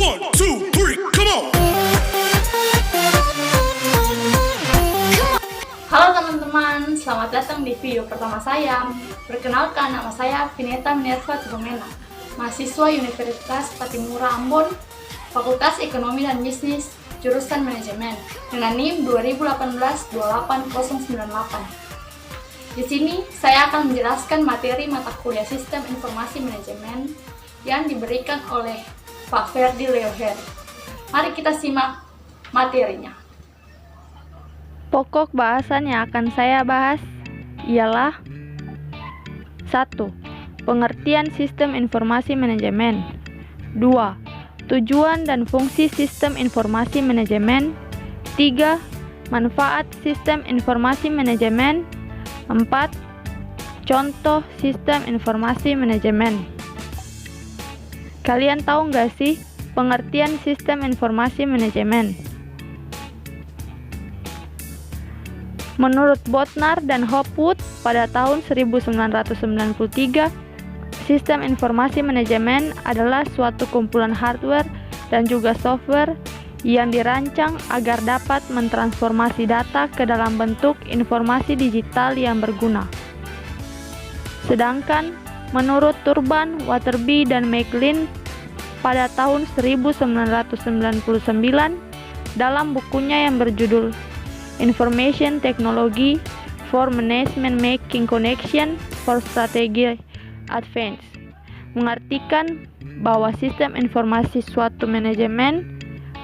1, 2, 3, come on! Halo teman-teman, selamat datang di video pertama saya. Perkenalkan, nama saya Vineta Minerva Tiromena, mahasiswa Universitas Patimura Ambon, Fakultas Ekonomi dan Bisnis, jurusan Manajemen, dengan NIM 2018-28098. Di sini, saya akan menjelaskan materi mata kuliah Sistem Informasi Manajemen yang diberikan oleh Pak Ferdi Leoher. Mari kita simak materinya. Pokok bahasan yang akan saya bahas ialah 1. Pengertian Sistem Informasi Manajemen. 2. Tujuan dan fungsi Sistem Informasi Manajemen. 3. Manfaat Sistem Informasi Manajemen. 4. Contoh Sistem Informasi Manajemen. Kalian tahu nggak sih pengertian Sistem Informasi Manajemen? Menurut Botnar dan Hopwood pada tahun 1993, Sistem Informasi Manajemen adalah suatu kumpulan hardware dan juga software yang dirancang agar dapat mentransformasi data ke dalam bentuk informasi digital yang berguna. Sedangkan menurut Turban, Waterby, dan McLean pada tahun 1999 dalam bukunya yang berjudul Information Technology for Management Making Connection for Strategy Advance, mengartikan bahwa sistem informasi suatu manajemen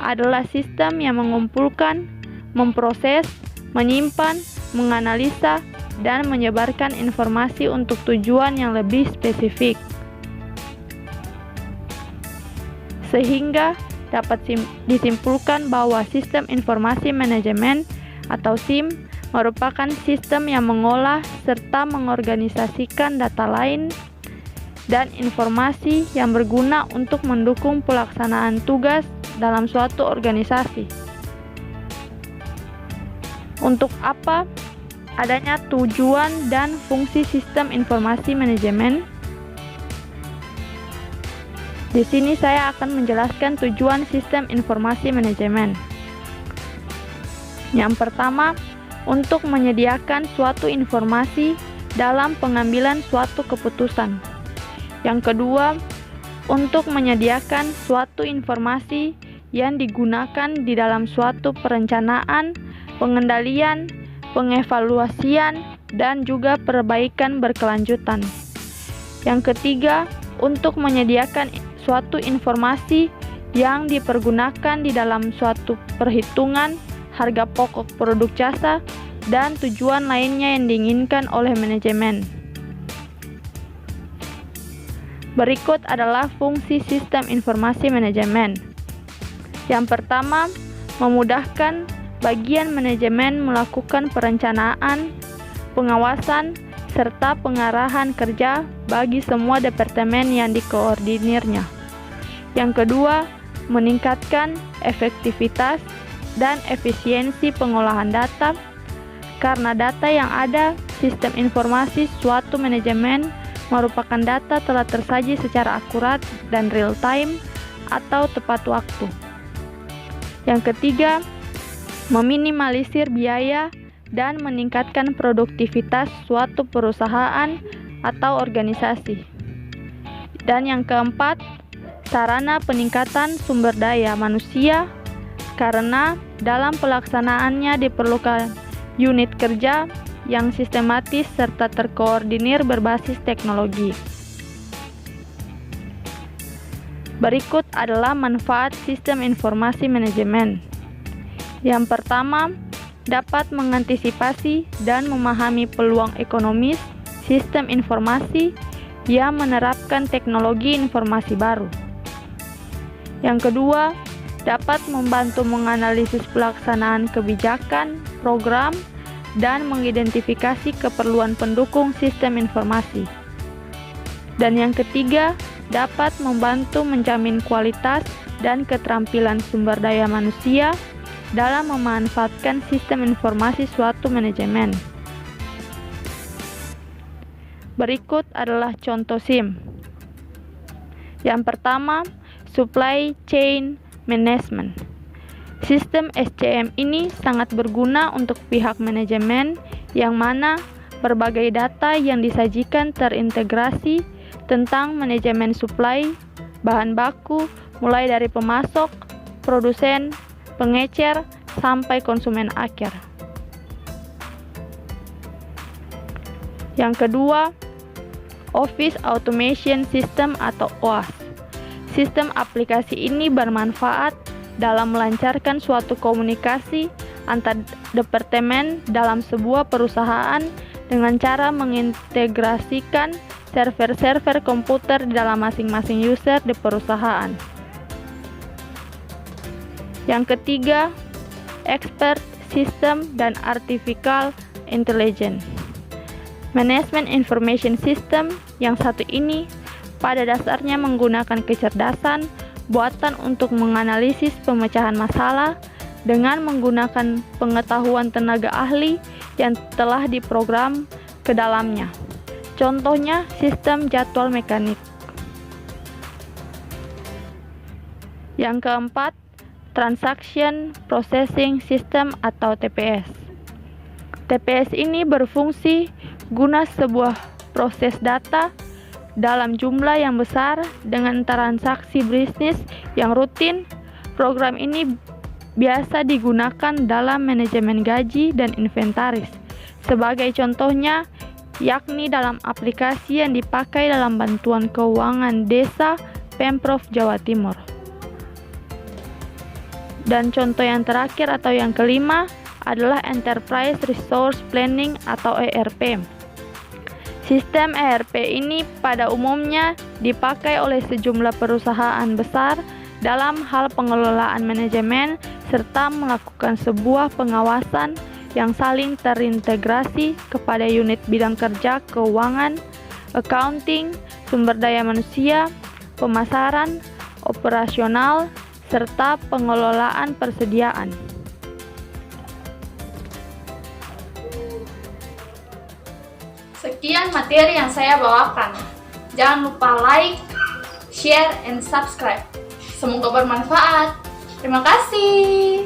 adalah sistem yang mengumpulkan, memproses, menyimpan, menganalisa, dan menyebarkan informasi untuk tujuan yang lebih spesifik. Sehingga dapat disimpulkan bahwa sistem informasi manajemen atau SIM merupakan sistem yang mengolah serta mengorganisasikan data lain dan informasi yang berguna untuk mendukung pelaksanaan tugas dalam suatu organisasi. Untuk apa adanya tujuan dan fungsi sistem informasi manajemen? Di sini saya akan menjelaskan tujuan sistem informasi manajemen. Yang pertama, untuk menyediakan suatu informasi dalam pengambilan suatu keputusan. Yang kedua, untuk menyediakan suatu informasi yang digunakan di dalam suatu perencanaan, pengendalian, pengevaluasian, dan juga perbaikan berkelanjutan. Yang ketiga, untuk menyediakan suatu informasi yang dipergunakan di dalam suatu perhitungan harga pokok produk jasa dan tujuan lainnya yang diinginkan oleh manajemen. Berikut adalah fungsi sistem informasi manajemen. Yang pertama, memudahkan bagian manajemen melakukan perencanaan, pengawasan, serta pengarahan kerja bagi semua departemen yang dikoordinirnya. Yang kedua, meningkatkan efektivitas dan efisiensi pengolahan data. Karena data yang ada, sistem informasi suatu manajemen merupakan data telah tersaji secara akurat dan real time atau tepat waktu. Yang ketiga, meminimalisir biaya dan meningkatkan produktivitas suatu perusahaan atau organisasi. Dan yang keempat, sarana peningkatan sumber daya manusia karena dalam pelaksanaannya diperlukan unit kerja yang sistematis serta terkoordinir berbasis teknologi. Berikut adalah manfaat sistem informasi manajemen. Yang pertama, dapat mengantisipasi dan memahami peluang ekonomis sistem informasi yang menerapkan teknologi informasi baru. Yang kedua, dapat membantu menganalisis pelaksanaan kebijakan, program, dan mengidentifikasi keperluan pendukung sistem informasi. Dan yang ketiga, dapat membantu menjamin kualitas dan keterampilan sumber daya manusia dalam memanfaatkan sistem informasi suatu manajemen. Berikut adalah contoh SIM. Yang pertama, Supply Chain Management. Sistem SCM ini sangat berguna untuk pihak manajemen yang mana berbagai data yang disajikan terintegrasi tentang manajemen supply, bahan baku, mulai dari pemasok, produsen, pengecer, sampai konsumen akhir. Yang kedua, Office Automation System atau OAS. Sistem aplikasi ini bermanfaat dalam melancarkan suatu komunikasi antar departemen dalam sebuah perusahaan dengan cara mengintegrasikan server-server komputer di dalam masing-masing user di perusahaan. Yang ketiga, Expert System dan Artificial Intelligence. Management Information System yang satu ini pada dasarnya menggunakan kecerdasan buatan untuk menganalisis pemecahan masalah dengan menggunakan pengetahuan tenaga ahli yang telah diprogram ke dalamnya. Contohnya sistem jadwal mekanik. Yang keempat, Transaction Processing System atau TPS. TPS ini berfungsi guna sebuah proses data dalam jumlah yang besar dengan transaksi bisnis yang rutin. Program ini biasa digunakan dalam manajemen gaji dan inventaris. Sebagai contohnya, yakni dalam aplikasi yang dipakai dalam bantuan keuangan desa Pemprov Jawa Timur. Dan contoh yang terakhir atau yang kelima adalah Enterprise Resource Planning atau ERP. Sistem ERP ini pada umumnya dipakai oleh sejumlah perusahaan besar dalam hal pengelolaan manajemen serta melakukan sebuah pengawasan yang saling terintegrasi kepada unit bidang kerja keuangan, accounting, sumber daya manusia, pemasaran, operasional, serta pengelolaan persediaan. Sekian materi yang saya bawakan. Jangan lupa like, share, and subscribe. Semoga bermanfaat. Terima kasih.